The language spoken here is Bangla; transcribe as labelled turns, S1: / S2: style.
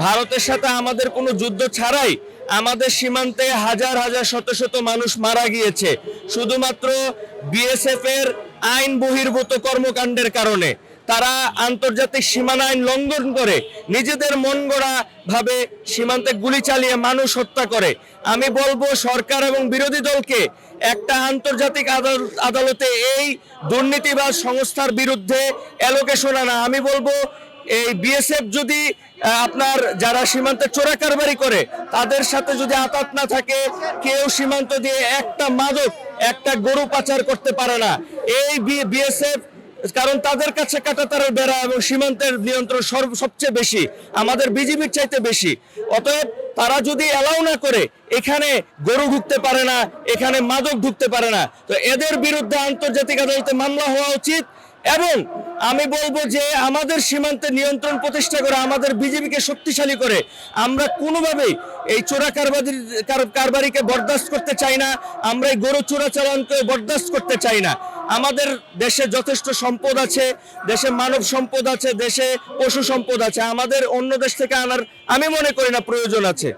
S1: ভারতের সাথে আমাদের কোনো যুদ্ধ ছাড়াই আমাদের সীমান্তে হাজার হাজার শত শত মানুষ মারা গিয়েছে শুধুমাত্র বিএসএফ এর আইন বহির্ভূত কর্মকাণ্ডের কারণে। তারা আন্তর্জাতিক সীমানা আইন লঙ্ঘন করে নিজেদের মন গড়া ভাবে সীমান্তে গুলি চালিয়ে মানুষ হত্যা করে। আমি বলবো সরকার এবং বিরোধী দলকে একটা আন্তর্জাতিক আদালতে এই দুর্নীতিবাজ সংস্থার বিরুদ্ধে অ্যালোকেশন আনা। আমি বলবো এই বিএসএফ যদি আপনার যারা সীমান্তে চোরা কারবারি করে তাদের সাথে যদি আতাত না থাকে, কেউ সীমান্ত দিয়ে একটা মাদক একটা গরু পাচার করতে পারে না এই বিএসএফ, কারণ তাদের কাছে কাঁটাতারের বেড়া এবং সীমান্তের নিয়ন্ত্রণ সবচেয়ে বেশি, আমাদের বিজিবির চাইতে বেশি। অতএব তারা যদি অ্যালাউ না করে এখানে গরু ঢুকতে পারে না, এখানে মাদক ঢুকতে পারে না, তো এদের বিরুদ্ধে আন্তর্জাতিক আদালতে মামলা হওয়া উচিত। এবং আমি বলবো যে আমাদের সীমান্তে নিয়ন্ত্রণ প্রতিষ্ঠা করে আমাদের বিজেপিকে শক্তিশালী করে আমরা কোনোভাবেই এই চোরা কারবারিকে বরদাস্ত করতে চাই না, আমরা এই গরু চোরাচালানকে বরদাস্ত করতে চাই না। আমাদের দেশে যথেষ্ট সম্পদ আছে, দেশে মানব সম্পদ আছে, দেশে পশু সম্পদ আছে, আমাদের অন্য দেশ থেকে আনার আমি মনে করি না প্রয়োজন আছে।